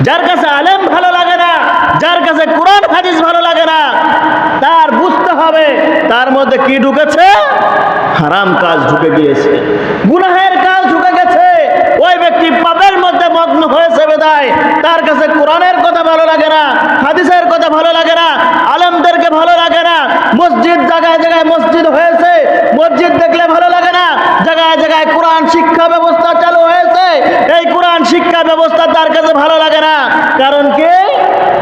যার কাছে আলেম ভালো লাগে না, যার কাছে কোরআন হাদিস ভালো লাগে না, তার বুঝতে হবে তার মধ্যে কি ঢুকেছে, হারাম কাজ ঢুকে গিয়েছে, গুনাহের কাজ ঢুকে গেছে। ওই ব্যক্তি পাপের মধ্যে মগ্ন হয়েছে বিধায় তার কাছে কোরআনের কথা ভালো লাগে না, হাদিসের কথা ভালো লাগে না, আলেমদেরকে ভালো লাগে না। মসজিদ জায়গায় জায়গায় মসজিদ হয়েছে, মসজিদ দেখলে ভালো লাগে না। জায়গায় জায়গায় কোরআন শিক্ষা ব্যবস্থা চালু হয়েছে, এই কোরআন শিক্ষা ব্যবস্থা তার কাছে ভালো লাগে না। কারণ কি?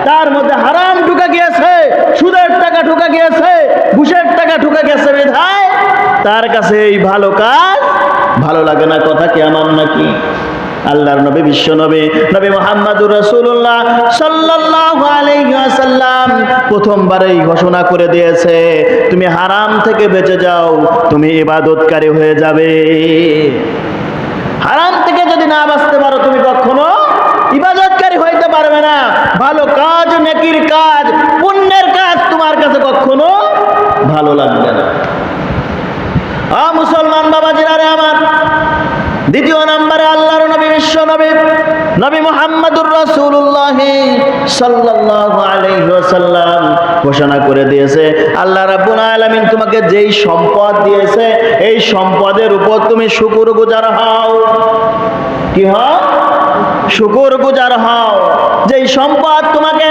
তার মধ্যে হারাম ঢুকে গিয়েছে, সুদের টাকা ঢুকে গিয়েছে, ঘুষের টাকা ঢুকে গেছে বিধায় তার কাছে এই ভালো কাজ ভালো লাগে না। কথা কি আমার নাকি? আল্লাহর নবী, বিশ্ব নবী, নবী মুহাম্মদুর রাসূলুল্লাহ সাল্লাল্লাহু আলাইহি ওয়াসাল্লাম প্রথমবারেই ঘোষণা করে দিয়েছে, তুমি হারাম থেকে বেঁচে যাও, তুমি ইবাদতকারী হয়ে যাবে। হারাম থেকে যদি না বাঁচতে পারো তুমি কখনো ইবাদতকারী হইতে পারবে না। ভালো কাজ, নেকির কাজ, পুণ্যের কাজ তোমার কাছে কখনো ভালো লাগবে না। মুসলমান বাবাজিরা রে আমার, দ্বিতীয় নম্বরে আল্লাহর নবী, বিশ্ব নবী, নবী মুহাম্মদুর রাসূলুল্লাহ সাল্লাল্লাহু আলাইহি ওয়াসাল্লাম ঘোষণা করে দিয়েছে, আল্লাহ রাব্বুল আলামিন তোমাকে যেই সম্পদ দিয়েছে এই সম্পদের উপর তুমি শুকরগুজার হও। কি হও? শুকরগুজার হও। যেই সম্পদ তোমাকে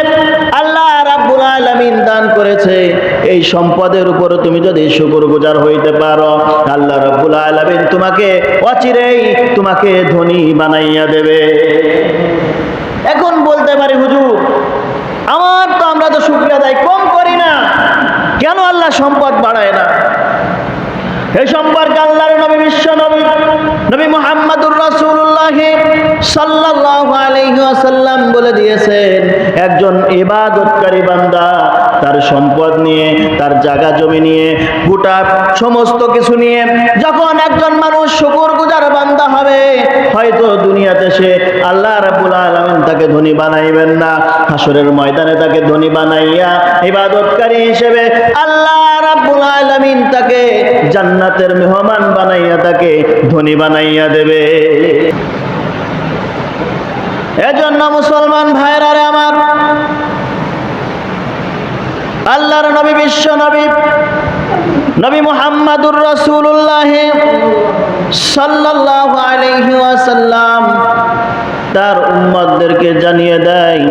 আল্লাহ রাব্বুল আলামিন দান করেছে এই সম্পদের উপর তুমি যদি শুকরগুজার হইতে পারো, আল্লাহ রাব্বুল আলামিন তোমাকে অচিরেই তোমাকে ধনী বানাইয়া দেবে। এখন বলতে পারি, হুজুর আমরা তো শুকরিয়া আদায় কম করি না, কেন আল্লাহ সম্পদ বাড়ায় না? এই সম্পর্কে আল্লাহর নবী, বিশ্ব নবী, নবী মুহাম্মদুর রাসূলুল্লাহ সাল্লাল্লাহু আলাইহি ওয়াসাল্লাম বলে দিয়েছেন, একজন ইবাদতকারী বান্দা তার সম্পদ নিয়ে, তার জায়গা জমি নিয়ে, গোটা সমস্ত কিছু নিয়ে যখন একজন মানুষ শুকরগুজার বান্দা হবে, হয়তো দুনিয়াতে সে আল্লাহ রাব্বুল আলামিন তাকে ধনী বানাইবেন না, হাসরের ময়দানে তাকে ধনী বানাইয়া ইবাদতকারী হিসেবে আল্লাহ রাব্বুল আলামিন তাকে জান্নাতের মেহমান বানাইয়া তাকে ধনী বানাইয়া দেবে। এজন্য মুসলমান ভাইরা রে আমার, আল্লাহর নবী, বিশ্ব নবী, নবী মুহাম্মদুর রাসূলুল্লাহ সাল্লাল্লাহু আলাইহি ওয়াসাল্লাম তার উম্মতদেরকে জানিয়ে দেয়,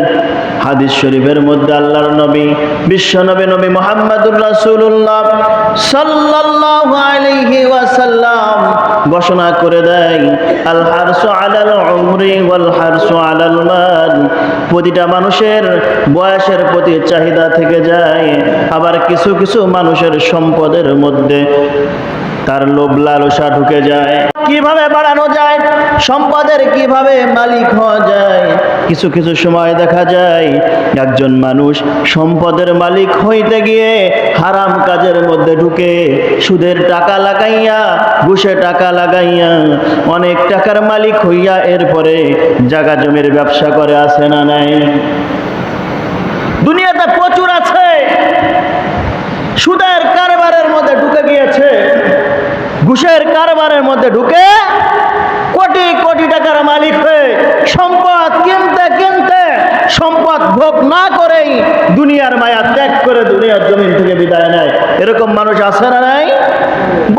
হাদিস শরীফের মধ্যে আল্লাহর নবী, বিশ্ব নবী, নবী মুহাম্মদুর রাসূলুল্লাহ সাল্লাল্লাহু আলাইহি ওয়াসাল্লাম ঘোষণা করে দেয়, আল হারসু আলাল উমরি ওয়াল হারসু আলাল মাল। প্রতিটা মানুষের বয়সের প্রতি চাহিদা থেকে যায়, আবার কিছু কিছু মানুষের সম্পদের মধ্যে তার লোভ লালসা ঢুকে যায়। কিভাবে বাড়ানো যায়, সম্পদের কিভাবে মালিক হওয়া যায়। কিছু কিছু সময় দেখা যায় একজন মানুষ সম্পদের মালিক হইতে গিয়ে হারাম কাজের মধ্যে ঢুকে, সুদের টাকা লাগাইয়া, ঘুষে টাকা লাগাইয়া অনেক টাকার মালিক হইয়া এরপরে জায়গা জমির ব্যবসা করে, আছে না নাই? দুনিয়াতে প্রচুর আছে। সুদের কারবারের মধ্যে ঢুকে গিয়েছে, ঘুষের কারবারের মধ্যে ঢুকে কোটি কোটি টাকার মালিক হয়ে সম্পদ কিনতে কিনতে সম্পদ ভোগ না করেই দুনিয়ার মায়া ত্যাগ করে দুনিয়ার জমিন থেকে বিদায় নেয়। এরকম মানুষ আছে না নাই?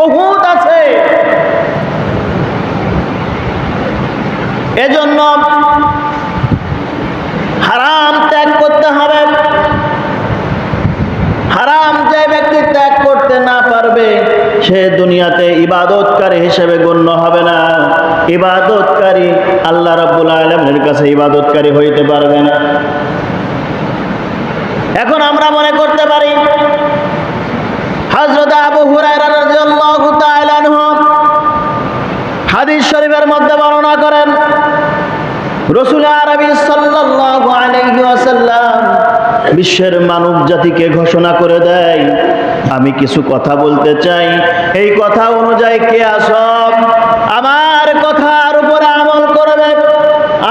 বহুত আছে। এজন্য হারাম ত্যাগ করতে হবে। হারাম যে ব্যক্তি ত্যাগ করতে না পারবে সে দুনিয়াতে ইবাদতকারী হিসেবে গণ্য হবে না। ইবাদতকারী আল্লাহ রাব্বুল আলামিনের কাছে ইবাদতকারী হইতে পারবে না। এখন আমরা মনে করতে পারি হযরত আবু হুরায়রা রাদিয়াল্লাহু তাআলা আনহু হাদিস শরীফের মধ্যে বর্ণনা করেন, রাসূল আরবী সাল্লাল্লাহু আলাইহি ওয়াসাল্লাম বিশ্বের মানব জাতিকে ঘোষণা করে দেয়, আমি কিছু কথা বলতে চাই, এই কথা অনুযায়ী কে আসব আমার কথার উপরে আমল করবে,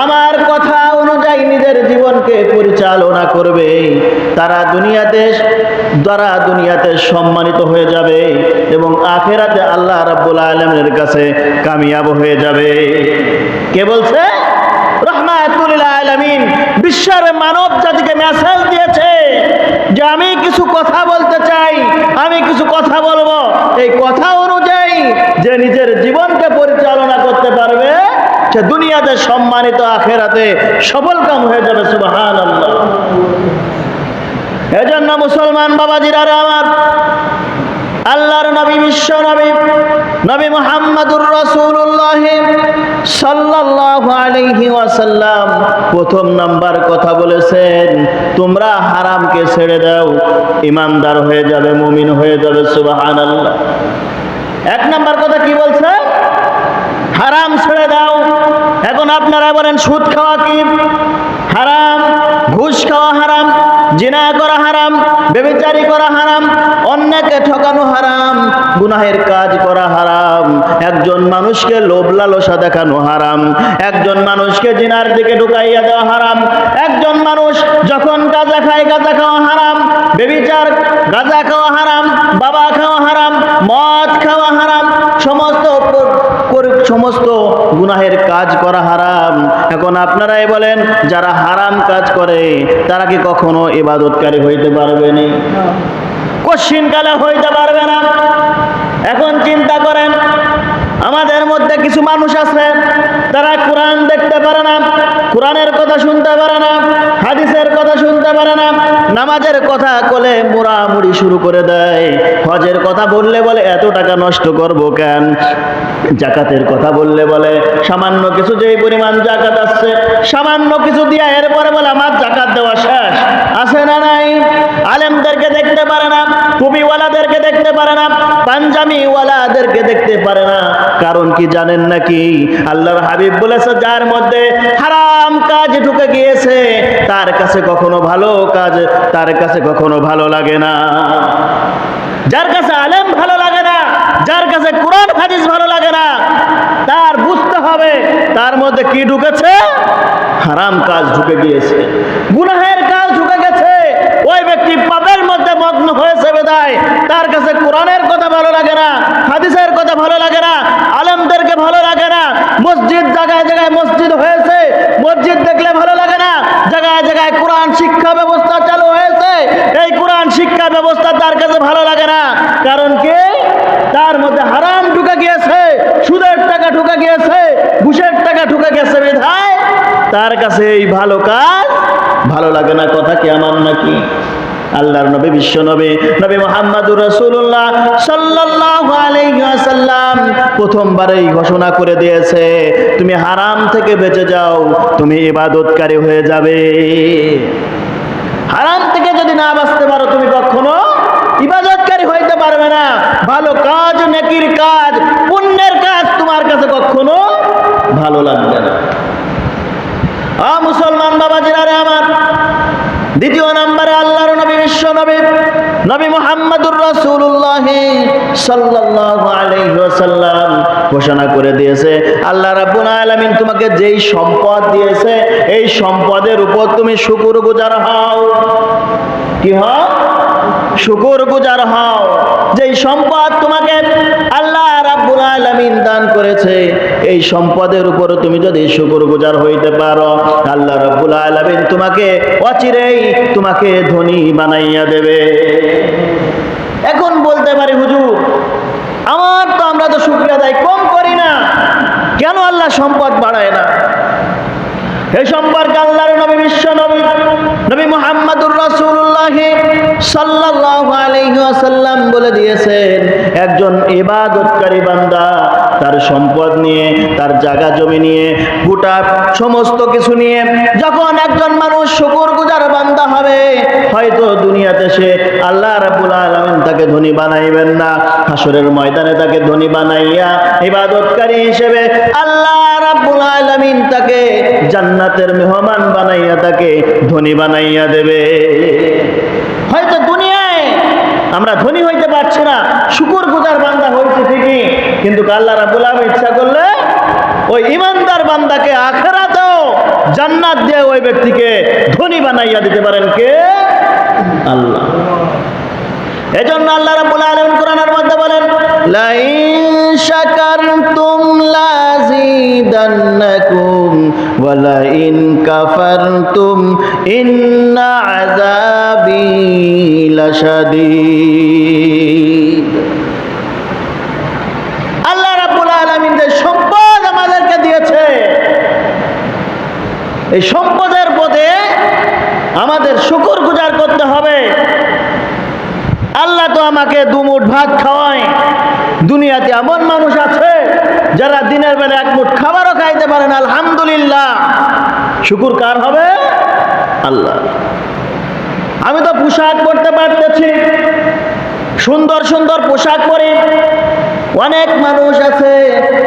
আমার কথা অনুযায়ী নিজের জীবনকে পরিচালনা করবে, তারা দুনিয়াতে সম্মানিত হয়ে যাবে এবং আখিরাতে আল্লাহ রাব্বুল আলামিনের কাছে কামিয়াব হয়ে যাবে। কে বলছে? রহমাতুল লিল আলামিন বিশ্বের মানব জাতিকে মেসেজ দিয়েছে যে আমি কিছু কথা বলতে চাই, আমি কিছু কথা বলবো। এই কথা অনুযায়ী যে নিজের জীবনকে পরিচালনা করতে পারবে সে দুনিয়াতে সম্মানিত, আখেরাতে সফলকাম হয়ে যাবে। সুবহানাল্লাহ। এজন্য মুসলমান বাবাজিরা আমার, আল্লাহর নবী, বিশ্ব নবী, নবী মুহাম্মদুর রাসূলুল্লাহ সাল্লাল্লাহু আলাইহি ওয়াসাল্লাম প্রথম নাম্বার কথা বলেছেন, তোমরা হারামকে ছেড়ে দাও, ঈমানদার হয়ে যাবে, মুমিন হয়ে যাবে। সুবহানাল্লাহ। এক নাম্বার কথা কি বলছে? হারাম ছেড়ে দাও। এখন আপনারা বলেন সুদ খাওয়া কি হারাম? ঘুষ খাওয়া হারাম, জিনা করা হারাম, ব্যভিচারী করা হারাম, অন্যকে ঠকানো হারাম, গুনাহের কাজ করা হারাম, একজন মানুষকে লোভ লালসা দেখানো হারাম, একজন মানুষকে জিনার দিকে ঢুকাইয়া দেওয়া হারাম, একজন মানুষ যখন গাঁজা খায় গাঁজা খাওয়া হারাম, ব্যভিচার গাঁজা খাওয়া হারাম, বাবা খাওয়া হারাম, মদ খাওয়া হারাম, সমস্ত গুনাহের কাজ করা হারাম। এখন আপনারাই বলেন, যারা হারাম কাজ করে তারা কি কখনো ইবাদতকারী হইতে পারবে না? কশিনকালে হইতে পারবে না। এখন চিন্তা করেন, আমাদের মধ্যে কিছু মানুষ আছে তারা কোরআন দেখতে পারে না, কোরআনের কথা শুনতে পারে না, হাদিসের কথা শুনতে পারে না, নামাজের কথা বলে মুড়ামুড়ি শুরু করে দেয়, হজের কথা বললে বলে এত টাকা নষ্ট করব কেন, জাকাতের কথা বললে বলে সামান্য কিছু, যেই পরিমাণ জাকাত আসছে সামান্য কিছু দিয়া এরপরে বলে আমার জাকাত দেওয়া শেষ। আছে না নাই? আলেমদেরকে দেখতে পারে না, টুপিওয়ালাদেরকে দেখতে পারে না, পাঞ্জাবিওয়ালাদেরকে দেখতে পারে না। কারণ কি জানেন নাকি? আল্লাহর হাবিব বলেছে, যার মধ্যে হারাম কাজ ঢুকে গিয়েছে তার কাছে কখনো ভালো কাজ, তার কাছে কখনো ভালো লাগে না। যার কাছে আলেম ভালো লাগে না, যার কাছে কোরআন হাদিস ভালো লাগে না, তার বুঝতে হবে তার মধ্যে কি ঢুকেছে? হারাম কাজ ঢুকে গিয়েছে, গুনাহের কাজ ঢুকে গেছে। ওই ব্যক্তি পাপের মধ্যে মগ্ন হয়েছে বিধায় তার কাছে কোরআনের কথা ভালো লাগে না, হাদিসের কথা ভালো লাগে না, আলেমদেরকে ভালো লাগে না। মসজিদ জায়গায় জায়গায় মসজিদ হয়েছে, মসজিদ দেখলে ভালো লাগে না। জায়গায় জায়গায় কোরআন শিক্ষা ব্যবস্থা চালু হয়েছে, এই কোরআন শিক্ষা ব্যবস্থা তার কাছে ভালো লাগে না। কারণ কি? তার মধ্যে হারাম ঢুকে গিয়েছে, সুদের টাকা ঢুকে গিয়েছে, ঘুষের টাকা ঢুকে গেছে বিধায় তার কাছে এই ভালো কাজ ভালো লাগে না। কথা কি আমার নাকি? আল্লাহর নবী, বিশ্ব নবী, নবী মুহাম্মদুর রাসূলুল্লাহ সাল্লাল্লাহু আলাইহি ওয়াসাল্লাম প্রথমবারেই ঘোষণা করে দিয়েছে, তুমি হারাম থেকে বেঁচে যাও, তুমি ইবাদতকারী হয়ে যাবে। হারাম থেকে যদি না বাঁচতে পারো তুমি কখনো ইবাদতকারী হইতে পারবে না। ভালো কাজ, নেকির কাজ, পুণ্যের কাজ তোমার কাছে কখনো ভালো লাগবে না। মুসলমান বাবাজিরা আমার, দ্বিতীয় নম্বরে আল্লাহর নবী, বিশ্ব নবী, নবী মুহাম্মদুর রাসূলুল্লাহ সাল্লাল্লাহু আলাইহি ওয়াসাল্লাম ঘোষণা করে দিয়েছে, আল্লাহ রাব্বুল আলামিন তোমাকে যেই সম্পদ দিয়েছে এই সম্পদের উপর তুমি শুকরগুজার হও। কি হও? শুকরগুজার হও। যেই সম্পদ তোমাকে আল্লাহ রাব্বুল আলামিন দান করেছে এই সম্পদের উপর তুমি যদি শুকরগুজার হইতে পারো, আল্লাহ রাব্বুল আলামিন তোমাকে অচিরেই তোমাকে ধনী বানাইয়া দেবে। এখন বলতে পারি, হুজুর আমরা তো শুকরিয়া আদায় কম করি না, কেন আল্লাহ সম্পদ বাড়ায় না? এই সম্পর্কে আল্লাহর নবী, বিশ্ব নবী, নবী মুহাম্মদুর রাসূলুল্লাহ সাল্লাল্লাহু আলাইহি ওয়াসাল্লাম বলে দিয়েছেন, একজন ইবাদতকারী বান্দা তার সম্পদ নিয়ে, তার জায়গা জমি নিয়ে, গোটা সমস্ত কিছু নিয়ে যখন একজন মানুষ শুকরগুজার বান্দা হবে, হয়তো দুনিয়াতে সে আল্লাহ রাব্বুল আলামিন তাকে ধনী বানাইবেন না, হাসরের ময়দানে তাকে ধনী বানাইয়া ইবাদতকারী হিসেবে আল্লাহ রাব্বুল আলামিন তাকে জান্নাতের মেহমান বানাইয়া তাকে ধনী বানাইয়া দেবে। হয়তো দুনিয়ায় আমরা ধনী হইতে পারছি না, শুকরগুজার বান্দা হইছে ঠিকই, কিন্তু আল্লাহ রাব্বুল আলামিন ইচ্ছা করলে ওই ইমানদার বান্দাকে আখিরাতেও জান্নাত দিয়ে ওই ব্যক্তিকে ধনী বানাইয়া দিতে পারেন কে? আল্লাহ। এজন্য আল্লাহ রাব্বুল আলামিন কোরআনের মধ্যে বলেন, লা ইন শাকারতুম লাযিদান্নাকুম لأزيدنكم ولئن كفرتم إن عذابي لشديد। আল্লাহ রাব্বুল আলামিন যে সম্পদ আমাদেরকে দিয়েছে, এই সম্পদের পথে আমাদের শুকরগুজার করতে হবে। আল্লাহ তো আমাকে দুমুঠ ভাত খাওয়ায়। দুনিয়াতে এমন মানুষ আছে যারা দিনের বেলা এক মুঠ খাবারও খাইতে পারে না, আলহামদুলিল্লাহ। শুকর কার হবে? আল্লাহ। আমি তো পোশাক পরতে পারতেছি, সুন্দর সুন্দর পোশাক পরি। অনেক মানুষ আছে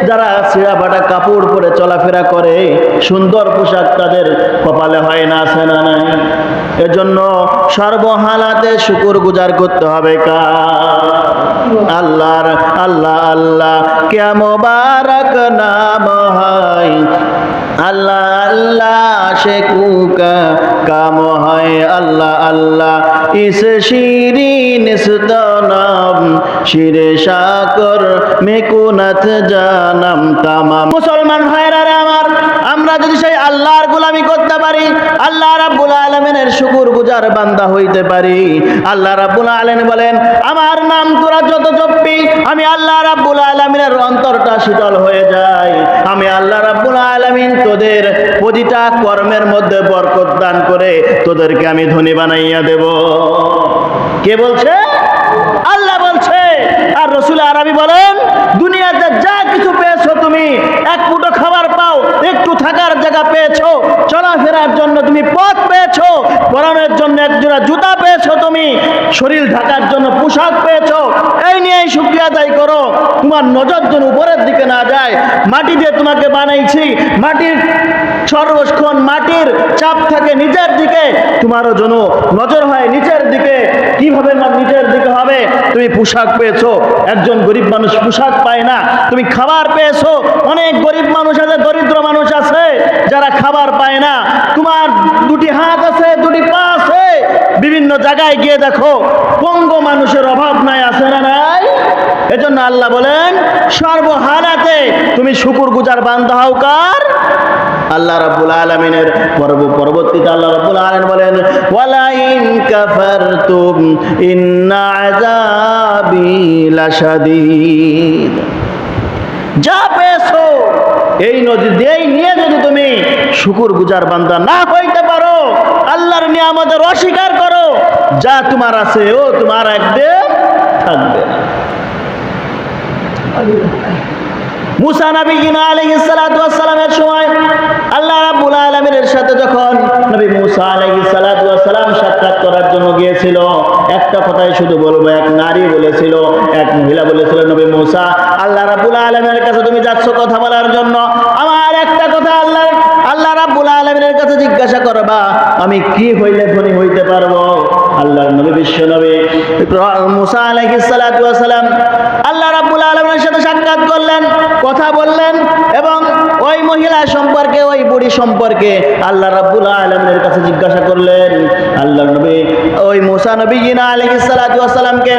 যারা ছিঁড়া ফাটা কাপড় পরে চলাফেরা করে, সুন্দর পোশাক তাদের কপালে হয় না, আছে না নাই? এজন্য সর্বহালাতে শুকরগুজার করতে হবে কার? আল্লাহর। আল্লাহ আল্লাহ কে মোবারক নাম হয়, আল্লাহ আল্লাহ শেকুকা কাম হয়। আল্লাহ আল্লাহ ইস শিরিন ইস্তনাম শিরে শাকর মেকুনাথ জানাম তামাম। মুসলমান ভাইরা আমার, আমরা যদি সেই আল্লাহর গোলামি করতে পারি, আল্লাহ রাব্বুল আলামিনের শুকরগুজার বান্দা হইতে পারি, আল্লাহ রাব্বুল আলামিন বলেন আমার নাম তোরা যত জপবি আমি আল্লাহ রাব্বুল আলামিনের অন্তরটা শীতল হয়ে যায়। আমি আল্লাহ রাব্বুল আলামিন তোদের প্রতিটা কর্মের মধ্যে বরকত দান করে তোদেরকে আমি ধনী বানাইয়া দেব। কে বলছে? আল্লাহ বলছে। আর রাসূল আরবি বলেন দুনিয়াতে যা কিছু পেয়েছো তুমি, এক মুঠো খাবার পাও, একটু থাকার জায়গা পেয়েছো, চলাফেরার জন্য তুমি পথ পেয়েছো, পরনের জন্য একজোড়া জুতা পেয়েছো, তুমি শরীর ঢাকার জন্য পোশাক পেয়েছো, এই নিয়েই শুকরিয়া আদায় করো। তোমার নজর যেন উপরের দিকে না যায়। মাটি দিয়ে তোমাকে বানাইছি, মাটির সর্বক্ষণ মাটির চাপ থাকে নিচের দিকে, তোমারও যেন নজর হয় নিচের দিকে। কিভাবে নিচের দিকে হবে? তুমি পোশাক পেয়েছো, একজন গরিব মানুষ পোশাক পায় না। তুমি খাবার পেয়েছো, অনেক গরিব মানুষ আছে, দরিদ্র মানুষ আছে যারা খাবার পায় না। তোমার দুটি হাত আছে, দুটি পা আছে, বিভিন্ন জায়গায় গিয়ে দেখো পঙ্গু মানুষের অভাব নাই, আছে না নাই? এজন্য আল্লাহ বলেন সর্বহালাতে তুমি শুকরগুজার বান্দা হও কার? আল্লাহ রাব্বুল আলামিনের। পরবর্তীতে আল্লাহ রাব্বুল আলামিন বলেন ওয়ালাইন কাফারতুম ইন্না আযাবি লাশাদীদ। যা পেয়েছো এই নিয়ে যদি তুমি শুকরগুজার বান্দা না হইতে পারো, আল্লাহর নিয়ামতের অস্বীকার করো, যা তোমার আছে ও তোমার একদিন থাকবে। মুসা নবী আলাইহিস সালাতু ওয়াস সালামের সময় আল্লাহ রাব্বুল আলামিনের সাথে যখন নবী মুসা আলাইহিস সালাতু ওয়াস সালাম সাক্ষাৎ করার জন্য গিয়েছিল, একটা কথাই শুধু বলবো, এক নারী বলেছিল, এক মহিলা বলেছিল নবী মুসা আল্লাহ রাব্বুল আলামিনের কাছে তুমি যাচ্ছ কথা বলার জন্য, আমার একটা কথা আল্লাহ রাব্বুল আলামিনের কাছে জিজ্ঞাসা করবা, আমি কি হইলে ধনী হইতে পারবো? আল্লাহর নবী বিশ্ব নবী মুসা আলাইহিস সালাতু ওয়াস সালাম আল্লাহ রাব্বুল আলামিনের সাথে সাক্ষাৎ করলেন, কথা বললেন, এবং ওই মহিলা সম্পর্কে, ওই বুড়ি সম্পর্কে আল্লাহ রাব্বুল আলামিনের কাছে জিজ্ঞাসা করলেন। আল্লাহর নবী ওই মুসা নবী আলাইহিস সালাতু ওয়াস সালামকে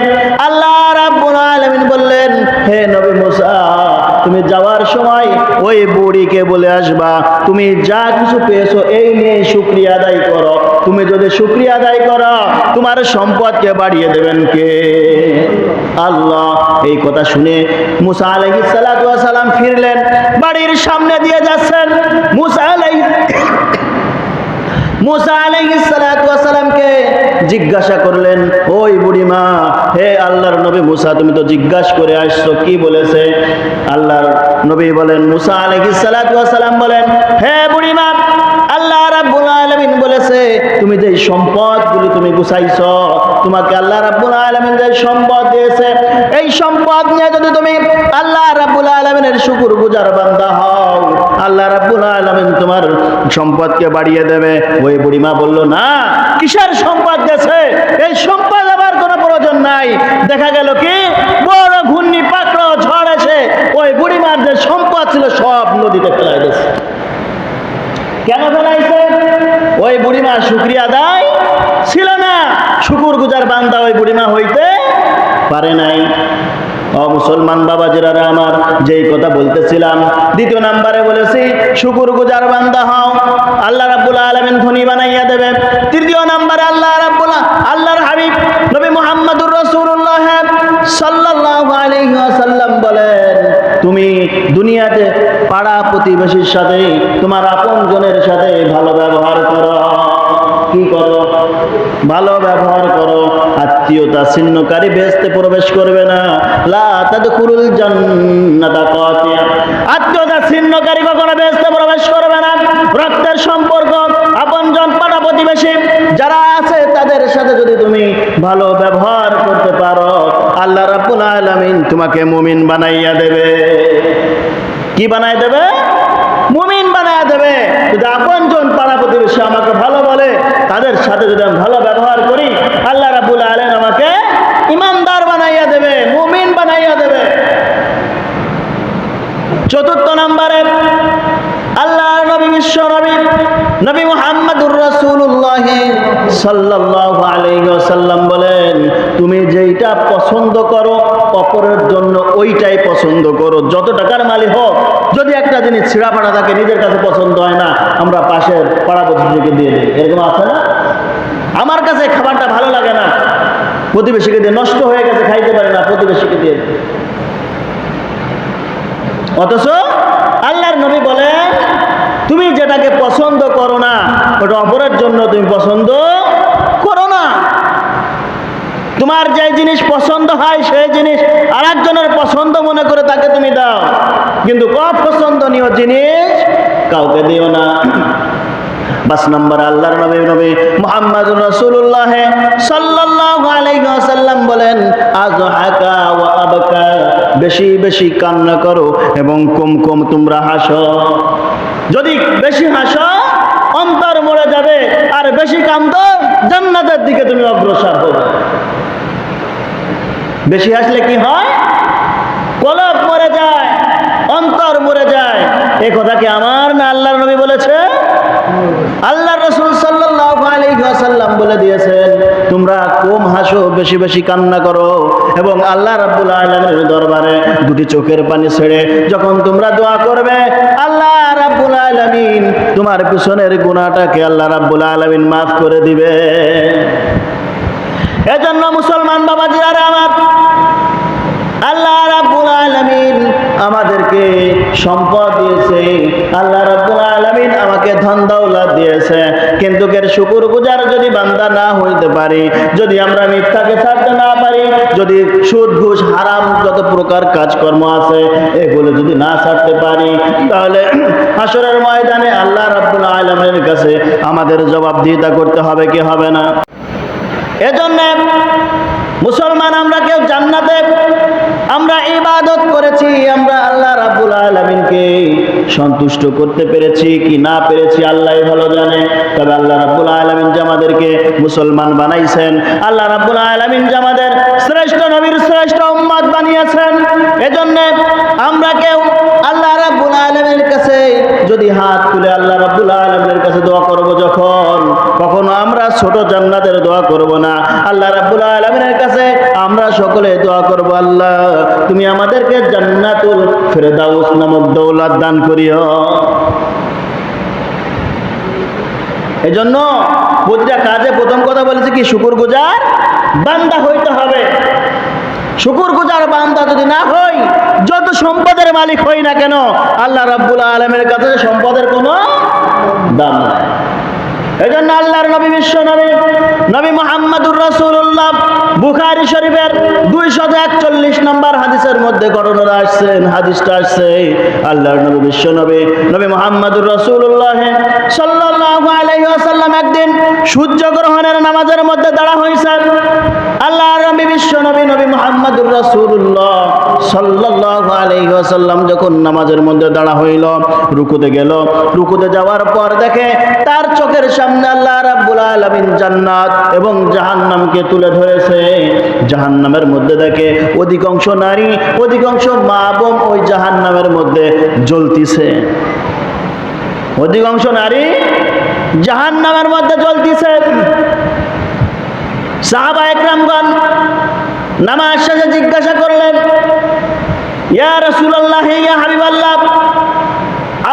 আল্লাহ রাব্বুল আলামিন বললেন, হে নবী মুসা, তুমি যাওয়ার সময় ওই বুড়িকে বলে আসবা তুমি যা কিছু পেয়েছো এই নিয়ে শুকরিয়া আদায় করো। তুমি যদি শুকরিয়া আদায় করো তোমার সম্পদকে বাড়িয়ে দেবেন কে? আল্লাহ। এই কথা শুনে মুসা আলাইহিস সালাতু ওয়াস সালাম ফিরলেন, বাড়ির সামনে দিয়ে যাচ্ছেন। মুসা আলাইহিস সালাতু ওয়াস সালামকে জিজ্ঞাসা করলেন, ওই বুড়িমা, হে আল্লাহর নবী মুসা, তুমি তো জিজ্ঞাসা করে আসছো, কি বলেছে? আল্লাহর নবী বলেন, মুসা আলাইহিস সালাতু ওয়াস সালাম বলেন, হে বুড়িমা, আল্লাহ রাব্বুল আলামিন বলেছে তুমি যে সম্পদগুলি তুমি গুছাইছো, তোমাকে আল্লাহ রাব্বুল আলামিন যে সম্পদ দিয়েছে, এই সম্পদ নিয়ে যদি তুমি আল্লাহ রাব্বুল আলামিনের শুকরগুজার বান্দা হও, আল্লাহ রাব্বুল আলামিন তোমার সম্পদকে বাড়িয়ে দেবে। ওই বুড়িমা বলল, না, কিসের সম্পদ দিয়েছে? এই সম্পদ আবার কোনো প্রয়োজন নাই। দেখা গেল কি বড় ঘূর্ণি পাকড় ঝড় এসে ওই বুড়িমার যে সম্পদ ছিল সব নদীতে ফেলাই দিয়েছে। কেন ফেলাইছে? ওই বুড়িমা শুকরিয়া আদায় ছিল না, শুকরগুজার বান্দা ওই বুড়িমা হইতে পারে নাই। মুসলমান বাবাজিরা আমার, যেই কথা বলতেছিলাম, দ্বিতীয় নাম্বারে বলেছি শুকরগুজার বান্দা হও, আল্লাহ রাব্বুল আলামিন ধনী বানাইয়া দেবে। তৃতীয় নাম্বারে আল্লাহর হাবিব নবী মুহাম্মদুর রাসূলুল্লাহ সাল্লাল্লাহু আলাইহি ওয়াসাল্লাম বলেন, তুমি দুনিয়াতে পাড়া প্রতিবেশীর সাথে, তোমার আপনজনের সাথে ভালো ব্যবহার করো। কি করো? ভালো ব্যবহার করো। আত্মীয়তা ছিন্নকারী বেহেশতে প্রবেশ করবে না। লা তাদখুলুল জান্নাতা কাতিয়া, আত্মীয়তা ছিন্নকারী কখনো বেহেশতে প্রবেশ করবে না। রক্তের সম্পর্ক, আপনজন, পাড়া প্রতিবেশী যারা আছে তাদের সাথে যদি তুমি ভালো ব্যবহার করতে পারো, আল্লাহ রাব্বুল আলামিন তোমাকে মুমিন বানাইয়া দেবে। কি বানাই দেবে? মুমিন বানায় দেবে। যদি আপনজন, পাড়া প্রতিবেশী আমাকে ভালো বলে, তাদের সাথে যদি আমি ভালো ব্যবহার করি, আল্লাহ রাব্বুল আলামিন আমাকে ইমানদার বানাইয়া দেবে, মুমিন বানাইয়া দেবে। চতুর্থ নম্বরে আল্লাহর নবী, বিশ্ব নবী নবী মুহাম্মদুর রাসূলুল্লাহ সাল্লাল্লাহু আলাইহি ওয়াসাল্লাম বলেন, তুমি যেইটা পছন্দ করো অপরের জন্য ওইটাই পছন্দ করো। যত টাকার মালিক হোক, যদি একটা জিনিস ছিঁড়া ফাটা থাকে, নিজের কাছে পছন্দ হয় না, আমরা পাশের পাড়া প্রতিবেশীকে দিয়ে দিই। এরকম আছে না? আমার কাছে খাবারটা ভালো লাগে না, প্রতিবেশীকে দিয়ে, নষ্ট হয়ে গেছে খাইতে পারে না, প্রতিবেশীকে দিয়ে দিই। অথচ আল্লাহর নবী বলেন, তুমি যেটাকে পছন্দ করো না ওটা অপরের জন্য তুমি পছন্দ করো না। তোমার যে জিনিস পছন্দ হয় সেই জিনিস আরেকজনের পছন্দ মনে করে তাকে তুমি দাও, কিন্তু অপছন্দনীয় জিনিস কাউকে দিও না। 5 নম্বর আল্লাহর নবী মুহাম্মদুর রাসূলুল্লাহ সাল্লাল্লাহু আলাইহি ওয়াসাল্লাম বলেন, আযহাকা ওয়া আবকা, বেশি বেশি কান্না করো এবং কম কম তোমরা হাসো। যদি বেশি হাসো অন্তর মরে যাবে, আর বেশি কান্দো জান্নাতের দিকে তুমি অগ্রসর হবে। বেশি হাসলে কি হয়? কলব মরে যায়, অন্তর মরে যায়। এই কথা কি আমার না আল্লাহর নবী বলেছে? আল্লাহর রাসূল সাল্লাল্লাহু আলাইহি ওয়াসাল্লাম বলে দিয়েছেন, তোমরা কম হাসো, বেশি বেশি কান্না করো, এবং আল্লাহ রাব্বুল আলামিনের দরবারে দুটি চোখের পানি ছেড়ে যখন তোমরা দোয়া করবে, আল্লাহ রাব্বুল আলামিন তোমার পিছনের গুনাহটাকে আল্লাহ রাব্বুল আলামিন মাফ করে দিবে। এজন্য মুসলমান বাবাজিরা আমার, আল্লাহ রাব্বুল আলামিন আমাদেরকে সম্পদ দিয়েছে, আল্লাহ রাব্বুল আলামিন আমাকে ধন দৌলত দিয়েছে, কিন্তু এর শুকরগুজার যদি বান্দা না হইতে পারি, যদি আমরা মিথ্যাকে ছাড়তে না পারি, যদি সুদ ঘুষ হারাম যত প্রকার কাজকর্ম আছে এগুলো যদি না ছাড়তে পারি, তাহলে হাসরের ময়দানে আল্লাহ রাব্বুল আলামিনের কাছে আমাদের জবাবদিহিতা করতে হবে কি হবে না? এজন্য মুসলমান আমরা কেউ জান্নাতে আমরা ইবাদত করেছি, আমরা আল্লাহ রাব্বুল আলামিনকে সন্তুষ্ট করতে পেরেছি কি না পেরেছি আল্লাহই ভালো জানে। তবে আল্লাহ রাব্বুল আলামিন যে আমাদেরকে মুসলমান বানাইছেন, আল্লাহ রাব্বুল আলামিন যে আমাদের শ্রেষ্ঠ নবীর শ্রেষ্ঠ উম্মত বানিয়েছেন, এজন্য আমরা কেউ আল্লাহ রাব্বুল আলামিনের কাছে যদি হাত তুলে আল্লাহ রাব্বুল আলামিনের কাছে দোয়া করব, যখন কখনো আমরা ছোট জান্নাতের দোয়া করব না, আল্লাহ রাব্বুল আলামিনের কাছে আমরা সকলে দোয়া করব, আল্লাহ তুমি আমাদেরকে জান্নাতুল ফেরদাউস নামক দৌলত দান করিও। এজন্য প্রতিটা কাজে প্রথম কথা বলেছে কি, শুকরগুজার বান্দা হইতে হবে। শুকরগুজার বান্দা যদি না হই, যত সম্পদের মালিক হই না কেন, আল্লাহ রাব্বুল আলামিনের কাছে সম্পদের কোনো দাম নাই। এজন্য আল্লাহর নবী, বিশ্ব নবী নবী মুহাম্মদুর রাসূলুল্লাহ বুখারী শরীফের 241 নম্বর হাদিসের মধ্যে ঘটনা আসছেন, হাদিসটা আসছে, আল্লাহর নবী বিশ্ব নবী নবী মুহাম্মদুর রাসূলুল্লাহ সাল্লাল্লাহু আলাইহি ওয়াসাল্লাম একদিন সূর্য গ্রহণের নামাজের মধ্যে দাঁড়া হয়েছেন। আল্লাহর নবী বিশ্ব নবী নবী মুহাম্মদুর রাসূলুল্লাহ সাল্লাল্লাহু আলাইহি ওয়াসাল্লাম যখন নামাজের মধ্যে দাঁড়া হইল, রুকুতে গেল, রুকুতে যাওয়ার পর দেখে তার চোখের সামনে আল্লাহ রাব্বুল আলামিন জান্নাত এবং জাহান্নামকে তুলে ধরেছে। জাহান্নামের মধ্যে দেখে অধিকাংশ নারী, অধিকাংশ মা বোন ওই জাহান্নামের মধ্যে জ্বলতিছে। অধিকাংশ নারী জাহান্নামের মধ্যে জ্বলতিছে। সাহাবা একরামগণ নামাজ শেষে জিজ্ঞাসা করলেন, ইয়া রাসূলুল্লাহ, ইয়া হাবিবাল্লাহ,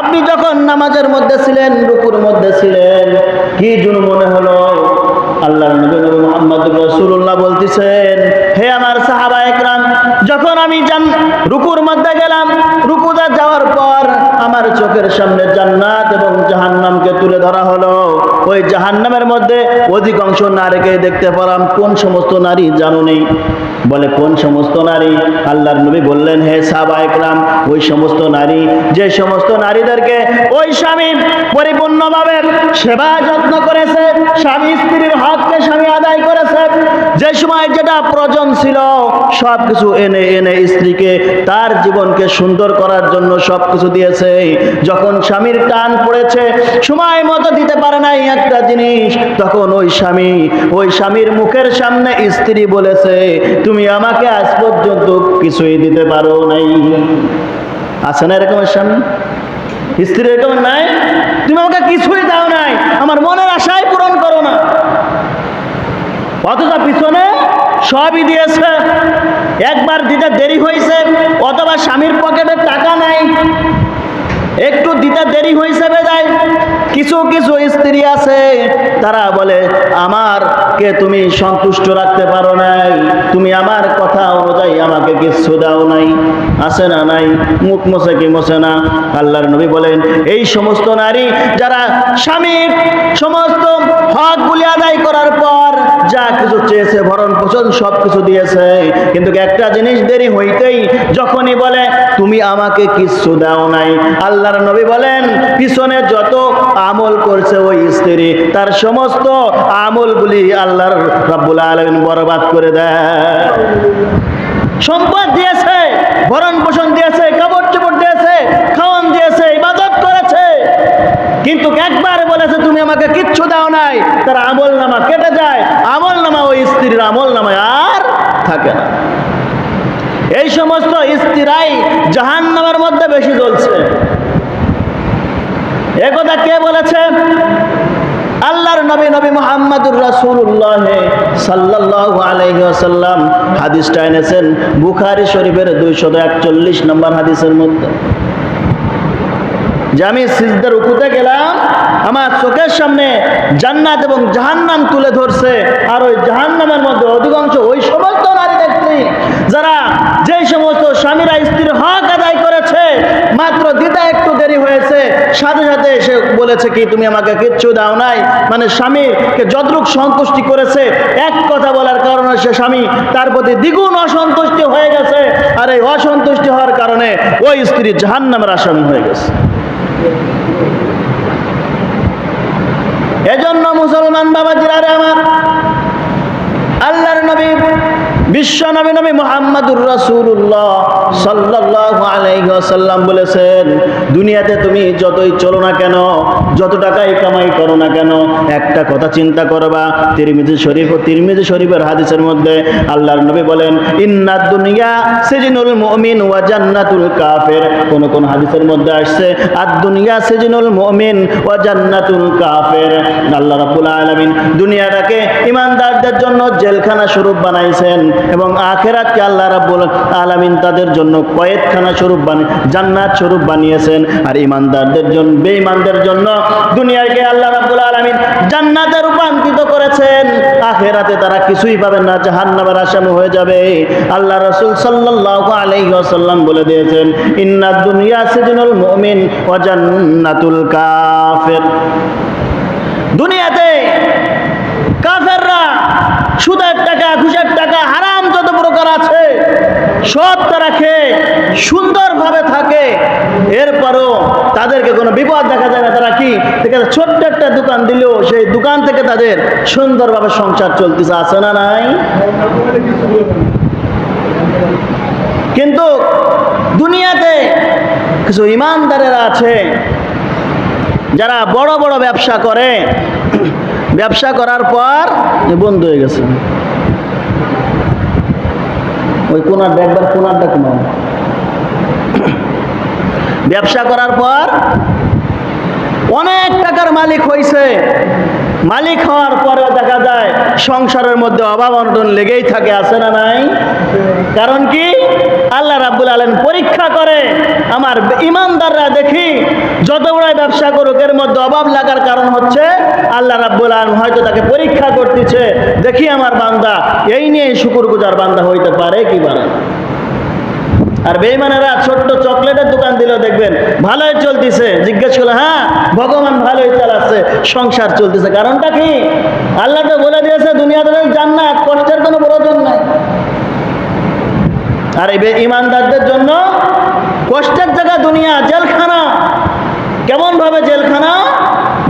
আপনি যখন নামাজের মধ্যে ছিলেন, রুকুর মধ্যে ছিলেন, কি যেন মনে হলো আল্লাহর নবী মুহাম্মদুর রাসূলুল্লাহ বলতেছেন, হে আমার সাহাবা একরাম, যখন আমি রুকুর মধ্যে গেলাম, রুকুতে যাওয়ার পর আমার চোখের সামনে জান্নাত এবং জাহান্নামকে তুলে ধরা হলো। ওই জাহান্নামের মধ্যে অধিকাংশ নারীকে দেখতে পেলাম। কোন সমস্ত নারী জানো নেই? বলে কোন সমস্ত নারী? আল্লাহর নবী বললেন, হে সাহাবা একরাম, ওই সমস্ত নারী, যে সমস্ত নারীদেরকে ওই স্বামী পরিপূর্ণভাবে সেবা যত্ন করেছে, স্বামী স্ত্রীর হককে স্বামী আদায় করেছে, যে সময় যেটা প্রয়োজন ছিল সবকিছু এনে এনে স্ত্রীকে তার জীবনকে সুন্দর করার জন্য সবকিছু দিয়েছে। যখন স্বামীর টান পড়েছে, সময় মতো দিতে পারে নাই একটা জিনিস, তখন ওই স্বামীর মুখের সামনে স্ত্রী বলেছে, তুমি আমাকে আজ পর্যন্ত কিছুই দিতে পারো নাই। আছে না এরকমের স্বামী? স্ত্রী এরকম নাই, তুমি আমাকে কিছুই দাও নাই, আমার মনের আশাই পূরণ করো না, অথচ পিছনে সবই দিয়েছে। একবার দিতে দেরি হয়েছে, অথবা স্বামীর পকেটে টাকা নাই, একটু দিতে দেরি হয়েছে বেজায়। কিছু কিছু স্ত্রী আছে, তারা বলে আমারকে তুমি সন্তুষ্ট রাখতে পারো নাই, তুমি আমার কথা অনুযায়ী আমাকে কিছু দাও নাই। আছে না নাই? মুখ মোছে কি মোছে না? আল্লাহর নবী বলেন, এই সমস্ত নারী যারা স্বামীর সমস্ত হকগুলি আদায় করার পর যা কিছু চেয়েছে, ভরণ পোষণ সব কিছু দিয়েছে, কিন্তু একটা জিনিস দেরি হইতেই যখনই বলে তুমি আমাকে কিছু দাও নাই, আল্লাহর নবী বলেন পিছনে যত আমল করছে ওই স্ত্রী, তার সমস্ত আমলগুলি আল্লাহর রাব্বুল আলামিন বরবাদ করে দেয়। সম্পদ দিয়েছে, ভরণ পোষণ দিয়েছে, কাপড় চোপড় দিয়েছে, খাওয়ান দিয়েছে, ইবাদত করেছে, কিন্তু একবার বলেছে তুমি আমাকে কিচ্ছু দাও নাই, তার আমল নামা কেটে যায়, আমল নামা ওই স্ত্রীর আমল নামায় আর থাকে না। এই সমস্ত স্ত্রীরাই জাহান্নামের মধ্যে বেশি জ্বলছে। একথা কে বলেছে? আল্লাহর নবী মুহাম্মদুর রাসূলুল্লাহ সাল্লাল্লাহু আলাইহি ওয়াসাল্লাম হাদিসটা এনেছেন বুখারী শরীফের 241 নম্বর হাদিসের মধ্যে, যে আমি সিজদার রুকুতে গেলাম, আমার চোখের সামনে জান্নাত এবং জাহান্নাম তুলে ধরছে, আর ওই জাহান্নামের মধ্যে অধিকাংশ ওই সমস্ত নারী দেখছি যারা যেই সমস্ত স্বামীরা স্ত্রীর হক আদায় করেছে, মাত্র দিতে একটু দেরি হয়েছে, সাথে সাথে এসে বলেছে কি তুমি আমাকে কিচ্ছু দাও নাই, মানে স্বামীকে যতটুক সন্তুষ্টি করেছে, এক কথা বলার কারণে সে স্বামী তার প্রতি দ্বিগুণ অসন্তুষ্টি হয়ে গেছে, আর এই অসন্তুষ্টি হওয়ার কারণে ওই স্ত্রী জাহান্নামের আসামি হয়ে গেছে। এজন্য মুসলমান বাবাজিরা আমার, আল্লাহর নবী বিশ্ব নবী মুহাম্মদুর রাসূলুল্লাহ সাল্লাল্লাহু আলাইহি ওয়াসাল্লাম বলেছেন, দুনিয়াতে তুমি যতই চলো না কেন, যত টাকাই কামাই করো না কেন, একটা কথা চিন্তা করবা। তিরমিজি শরীফের হাদিসের মধ্যে আল্লাহর নবী বলেন, ইন্নাদ দুনিয়া সিজনুল মুমিন ওয়া জান্নাতুল কাফির। কোন হাদিসের মধ্যে আসছে আদ দুনিয়া সিজনুল মুমিন ওয়া জান্নাতুল কাফির। আল্লাহ রাব্বুল আলামিন দুনিয়াটাকে ঈমানদারদের জন্য জেলখানা স্বরূপ বানাইছেন, এবং আখিরাতকে আল্লাহ রাব্বুল আলামিন তাদের জন্য কয়েদখানা স্বরূপ জান্নাত স্বরূপ বানিয়েছেন। আর ঈমানদারদের জন্য, বেঈমানদের জন্য দুনিয়াকে আল্লাহ রাব্বুল আলামিন জান্নাতে রূপান্তরিত করেছেন। আখিরাতে তারা কিছুই পাবেন না, জাহান্নামের আসামি হয়ে যাবে। আল্লাহ রাসূল সাল্লাল্লাহু আলাইহি ওয়াসাল্লাম বলে দিয়েছেন, ইন্নাদ দুনিয়া সিজনুল মুমিন ওয়া জান্নাতুল কাফির। দুনিয়াতে কাফেররা সুদের টাকা, ঘুষের টাকা, হারাম যত প্রকার আছে সব তারা খেয়ে সুন্দরভাবে থাকে, এরপরও তাদেরকে কোনো বিপদ দেখা যায় না। তারা কি ছোট্ট একটা দোকান দিলেও সেই দোকান থেকে তাদের সুন্দরভাবে সংসার চলতেছে, আছে না নাই? কিন্তু দুনিয়াতে কিছু ইমানদারেরা আছে যারা বড় বড় ব্যবসা করে, ব্যবসা করার পর বন্ধ হয়ে গেছে। ওই কোনারটা একবার কোনারটা কমাও। ব্যবসা করার পর অনেক টাকার মালিক হয়েছে, মালিক হওয়ার পরেও দেখা যায় সংসারের মধ্যে অভাব অনটন লেগেই থাকে, আছে না নাই? কারণ কি? আল্লাহ রাব্বুল আলামিন পরীক্ষা করে। আমার ইমানদাররা দেখি যত বড় ব্যবসা করুক, এর মধ্যে অভাব লাগার কারণ হচ্ছে আল্লাহ রাব্বুল আলামিন হয়তো তাকে পরীক্ষা করতেছে, দেখি আমার বান্দা এই নিয়ে শুকরগুজার বান্দা হইতে পারে কি পারে না। আর বেঈমানেরা ছোট্ট চকলেটের দোকান দিলেও দেখবেন ভালোই চলতেছে, জিজ্ঞেস করলে হ্যাঁ ভগবান ভালোই চালাচ্ছে, সংসার চলতেছে। কারণটা কি? আল্লাহ তো বলে দিয়েছে দুনিয়াতে জান্নাত, কষ্টের কোনো প্রয়োজন নাই। আর এই ইমানদারদের জন্য কষ্টের জায়গা দুনিয়া, জেলখানা। কেমন ভাবে জেলখানা?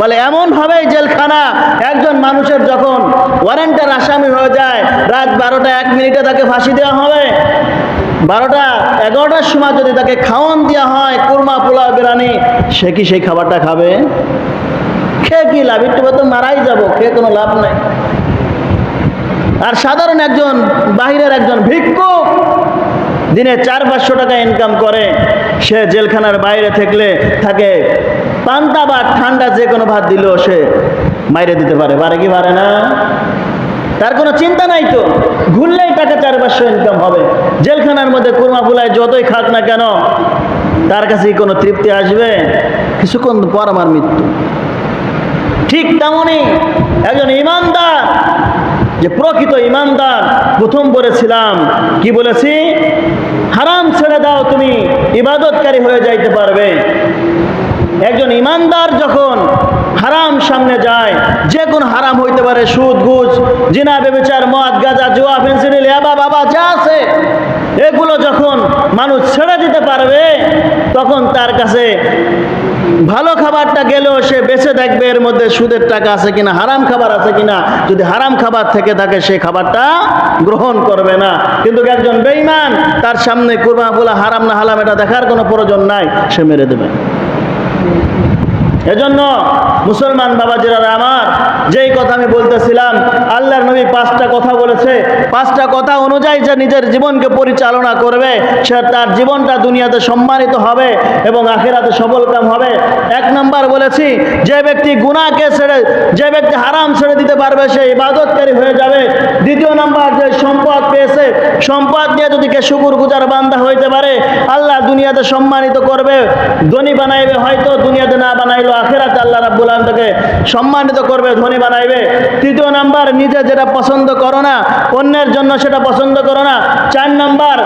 বলে এমন ভাবেই জেলখানা, একজন মানুষের যখন ওয়ারেন্টের আসামি হয়ে যায়, রাত 12টা 1 মিনিটে তাকে ফাঁসি দেওয়া হবে। 12টা 11টার সময় যদি তাকে খাওয়ান দেওয়া হয় কুরমা পোলাও বিরিয়ানি, সে কি সেই খাবারটা খাবে? খেয়ে কি লাভ? একটু তো মারাই যাব, খেয়ে কোনো লাভ নাই। আর সাধারণ একজন বাহিরের একজন ভিক্ষুক দিনে 400-500 টাকা ইনকাম করে, সে জেলখানার বাইরে থাকলে তাকে পান্তা বা ঠান্ডা যে কোনো ভাত দিলেও সে মাইরে দিতে পারে, পারে কি পারে না? তার কোনো চিন্তা নাই তো, ঘুরলেই টাকা 400-500 ইনকাম হবে। জেলখানার মধ্যে কুরমা ফুলায় যতই খাক না কেন, তার কাছে কোনো তৃপ্তি আসবে? কিছুক্ষণ পর আমার মৃত্যু। ঠিক তেমনই একজন ইমানদার, যে প্রকৃত ইমানদার, প্রথম বলেছিলাম কি বলেছি? হারাম ছেড়ে দাও, তুমি ইবাদতকারী হয়ে যাইতে পারবে। একজন ইমানদার যখন হারাম সামনে যায়, যে কোনো হারাম হইতে পারে, সুদ, ঘুষ, জিনা, ব্যভিচার, মদ, গাঁজা, জুয়া, ফেন্সিডিল, ইয়াবা, বাবা যা আছে, এগুলো যখন মানুষ ছেড়ে দিতে পারবে, তখন তার কাছে ভালো খাবারটা গেলেও সে বেঁচে দেখবে এর মধ্যে সুদের টাকা আছে কিনা, হারাম খাবার আছে কিনা। যদি হারাম খাবার থেকে থাকে সে খাবারটা গ্রহণ করবে না। কিন্তু একজন বেঈমান, তার সামনে কুরমা বলা হারাম না হালাম এটা দেখার কোনো প্রয়োজন নাই, সে মেরে দেবে। এজন্য মুসলমান বাবাজিরা আমার, যেই কথা আমি বলতেছিলাম, আল্লাহর নবী 5টা কথা বলেছে। 5টা কথা অনুযায়ী যে নিজের জীবনকে পরিচালনা করবে, সে তার জীবনটা দুনিয়াতে সম্মানিত হবে এবং আখিরাতে সফলকাম হবে। 1 নাম্বার বলেছি, যে ব্যক্তি গুনাহকে ছেড়ে, যে ব্যক্তি হারাম ছেড়ে দিতে পারবে সে ইবাদতকারী হয়ে যাবে। 2 নাম্বার, যে সম্পদ পেয়েছে, সম্পদ নিয়ে যদি কে শুকরগুজার বান্দা হইতে পারে, আল্লাহ দুনিয়াতে সম্মানিত করবে, ধনী বানাইবে, হয়তো দুনিয়াতে না বানাইলো আখিরাতে আল্লাহ রাব্বুল আলামিন তাকে সম্মানিত করবে, ধনী বানাইবে। 3 নাম্বার, নিজে যেটা পছন্দ করো না, অন্যের জন্য সেটা পছন্দ করো না। 4 নাম্বার,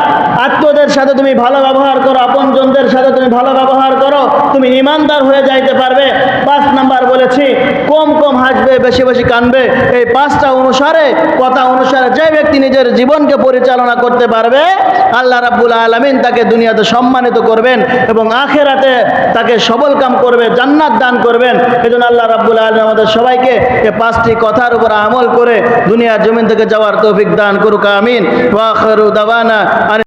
আত্মীয়দের সাথে তুমি ভালো ব্যবহার করো, আপনজনদের সাথে তুমি ভালো ব্যবহার করো, তুমি ইমানদার হয়ে যাইতে পারবে। 5 নাম্বার বলেছি, কম কম হাসবে, বেশি বেশি কানবে। এই 5টা অনুসারে, কথা অনুসারে যে ব্যক্তি নিজের জীবনকে পরিচালনা করতে পারবে, আল্লাহ রাব্বুল আলামিন তাকে দুনিয়াতে সম্মানিত করবেন এবং আখিরাতে তাকে সফলকাম করবে, জান্নাত দান করবেন। এজন্য আল্লাহ রাব্বুল আলামিন আমাদের সবাইকে এই 5টি কথার উপর আমল করে দুনিয়ার জমিন থেকে যাওয়ার তৌফিক দান করুক, আমিন। ওয়া আখিরু দাওয়ানা।